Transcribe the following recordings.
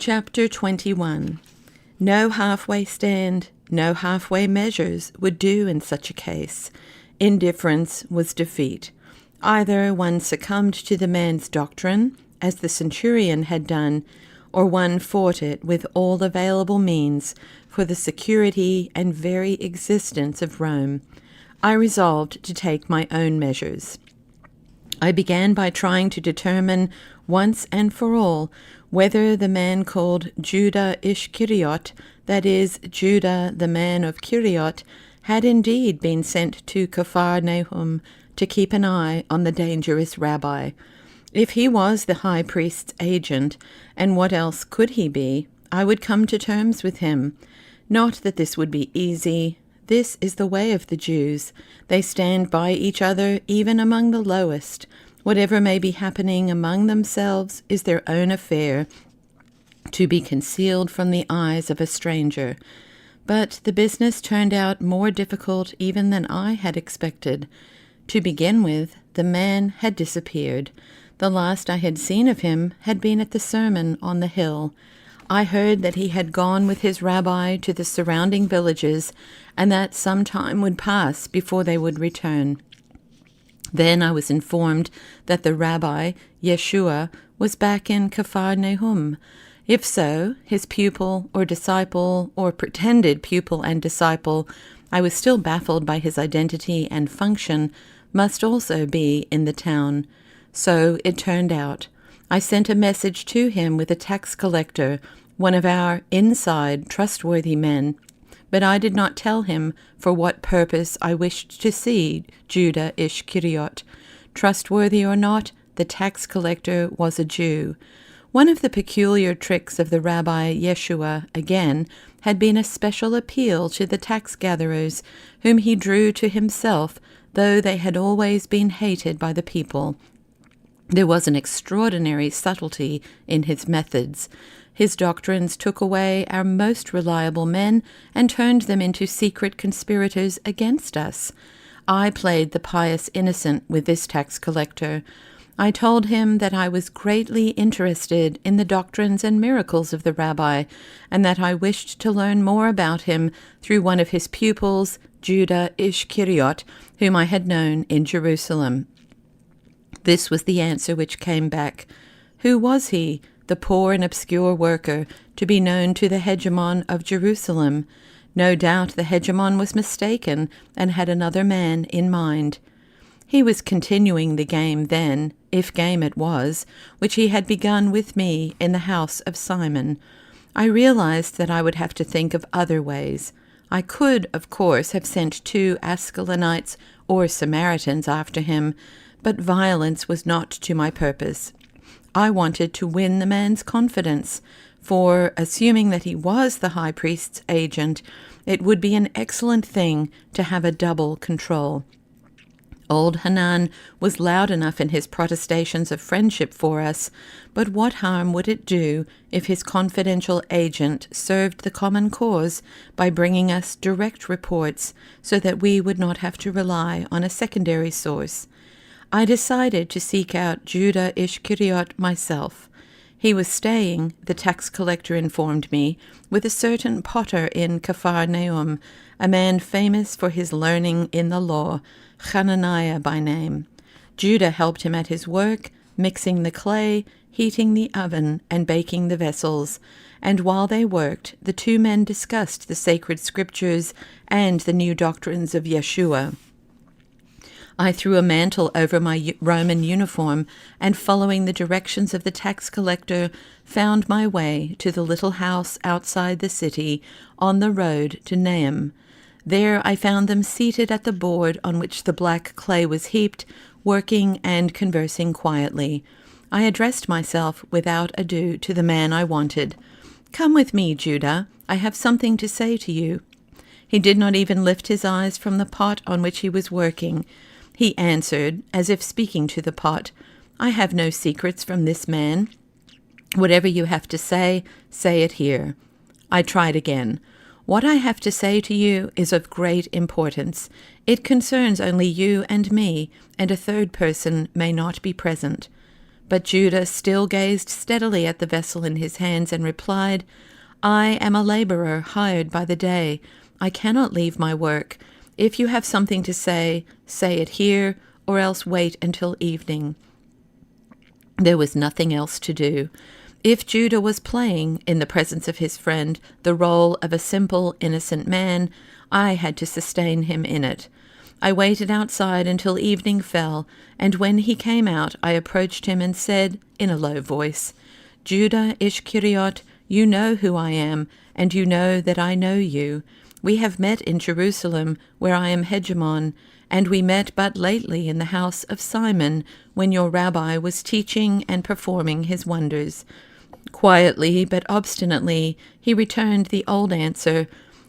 Chapter 21. No halfway stand, no halfway measures would do in such a case. Indifference was defeat. Either one succumbed to the man's doctrine, as the centurion had done, or one fought it with all available means for the security and very existence of Rome. I resolved to take my own measures. I began by trying to determine once and for all whether the man called Judah Ishkariot, that is, Judah the man of Kiriot, had indeed been sent to Capharnaum to keep an eye on the dangerous rabbi. If he was the high priest's agent, and what else could he be, I would come to terms with him. Not that this would be easy. This is the way of the Jews. They stand by each other even among the lowest. Whatever may be happening among themselves is their own affair, to be concealed from the eyes of a stranger. But the business turned out more difficult even than I had expected. To begin with, the man had disappeared. The last I had seen of him had been at the sermon on the hill. I heard that he had gone with his rabbi to the surrounding villages, and that some time would pass before they would return. Then I was informed that the rabbi, Yeshua, was back in Capharnaum. If so, his pupil or disciple, or pretended pupil and disciple, I was still baffled by his identity and function, must also be in the town. So it turned out. I sent a message to him with a tax collector, one of our inside trustworthy men, but I did not tell him for what purpose I wished to see Judah Ishkariot. Trustworthy or not, the tax collector was a Jew. One of the peculiar tricks of the Rabbi Yeshua, again, had been a special appeal to the tax gatherers, whom he drew to himself, though they had always been hated by the people. There was an extraordinary subtlety in his methods. His doctrines took away our most reliable men and turned them into secret conspirators against us. I played the pious innocent with this tax collector. I told him that I was greatly interested in the doctrines and miracles of the rabbi, and that I wished to learn more about him through one of his pupils, Judah Ishkariot, whom I had known in Jerusalem. This was the answer which came back. Who was he, the poor and obscure worker, to be known to the hegemon of Jerusalem? No doubt the hegemon was mistaken and had another man in mind. He was continuing the game then, if game it was, which he had begun with me in the house of Simon. I realized that I would have to think of other ways. I could, of course, have sent 2 Ascalonites or Samaritans after him, but violence was not to my purpose. I wanted to win the man's confidence, for, assuming that he was the high priest's agent, it would be an excellent thing to have a double control. Old Hanan was loud enough in his protestations of friendship for us, but what harm would it do if his confidential agent served the common cause by bringing us direct reports so that we would not have to rely on a secondary source? I decided to seek out Judah Ishkariot myself. He was staying, the tax collector informed me, with a certain potter in Capharnaum, a man famous for his learning in the law, Hananiah by name. Judah helped him at his work, mixing the clay, heating the oven, and baking the vessels, and while they worked, the 2 men discussed the sacred scriptures and the new doctrines of Yeshua. I threw a mantle over my Roman uniform, and following the directions of the tax collector, found my way to the little house outside the city on the road to Naim. There I found them seated at the board on which the black clay was heaped, working and conversing quietly. I addressed myself without ado to the man I wanted. "Come with me, Judah. I have something to say to you." He did not even lift his eyes from the pot on which he was working. He answered, as if speaking to the pot, "I have no secrets from this man. Whatever you have to say, say it here." I tried again. "What I have to say to you is of great importance. It concerns only you and me, and a third person may not be present." But Judah still gazed steadily at the vessel in his hands and replied, I am a laborer hired by the day. I cannot leave my work. If you have something to say it here, or else wait until evening. There was nothing else to do. If Judah was playing, in the presence of his friend, the role of a simple, innocent man, I had to sustain him in it. I waited outside until evening fell, and when he came out, I approached him and said, in a low voice, Judah Ish Kiriot, you know who I am, and you know that I know you. We have met in Jerusalem, where I am hegemon, and we met but lately in the house of Simon, when your rabbi was teaching and performing his wonders. Quietly but obstinately he returned the old answer,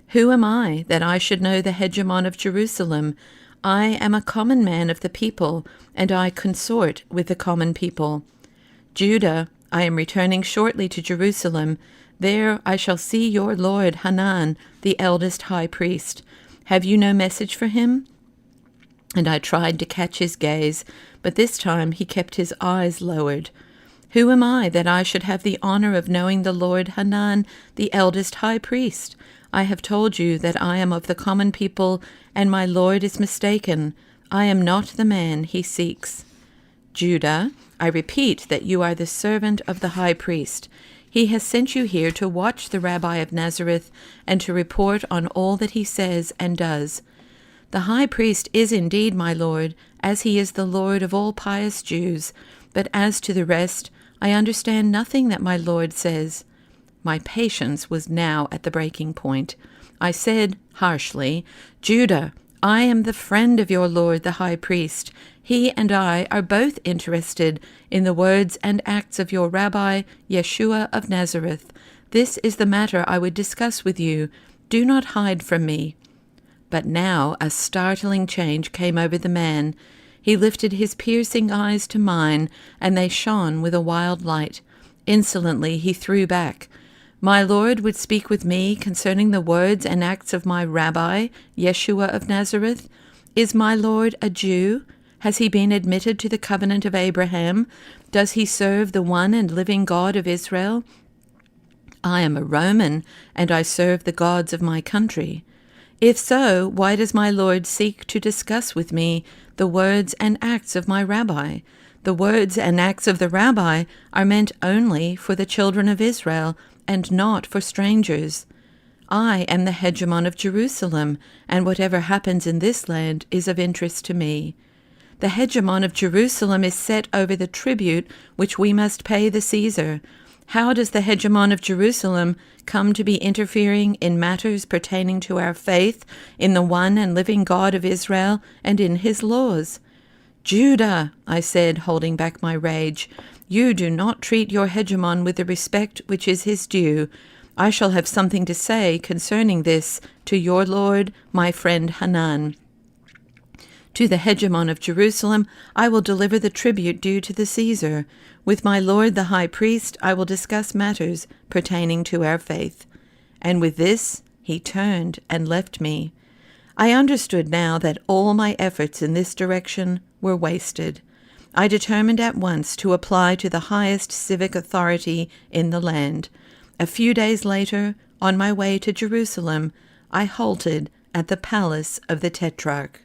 Who am I, that I should know the hegemon of Jerusalem? I am a common man of the people, and I consort with the common people. Judah, I am returning shortly to Jerusalem. There I shall see your lord Hanan, the eldest high priest. Have you no message for him? And I tried to catch his gaze, but this time he kept his eyes lowered. Who am I that I should have the honor of knowing the Lord Hanan, the eldest high priest? I have told you that I am of the common people, and my Lord is mistaken. I am not the man he seeks. Judah, I repeat that you are the servant of the high priest. He has sent you here to watch the rabbi of Nazareth and to report on all that he says and does. The high priest is indeed my Lord, as he is the Lord of all pious Jews, but as to the rest, I understand nothing that my Lord says. My patience was now at the breaking point. I said, harshly, Judah, I am the friend of your Lord the high priest. He and I are both interested in the words and acts of your rabbi, Yeshua of Nazareth. This is the matter I would discuss with you. Do not hide from me. But now a startling change came over the man. He lifted his piercing eyes to mine, and they shone with a wild light. Insolently he threw back. My Lord would speak with me concerning the words and acts of my rabbi, Yeshua of Nazareth? Is my Lord a Jew? Has he been admitted to the covenant of Abraham? Does he serve the one and living God of Israel? I am a Roman, and I serve the gods of my country. If so, why does my Lord seek to discuss with me the words and acts of my rabbi? The words and acts of the rabbi are meant only for the children of Israel, and not for strangers. I am the hegemon of Jerusalem, and whatever happens in this land is of interest to me. The hegemon of Jerusalem is set over the tribute which we must pay the Caesar. How does the hegemon of Jerusalem come to be interfering in matters pertaining to our faith in the one and living God of Israel and in his laws? Judah, I said, holding back my rage, you do not treat your hegemon with the respect which is his due. I shall have something to say concerning this to your lord, my friend Hanan. To the hegemon of Jerusalem I will deliver the tribute due to the Caesar. With my lord the high priest I will discuss matters pertaining to our faith. And with this he turned and left me. I understood now that all my efforts in this direction were wasted. I determined at once to apply to the highest civic authority in the land. A few days later, on my way to Jerusalem, I halted at the palace of the Tetrarch.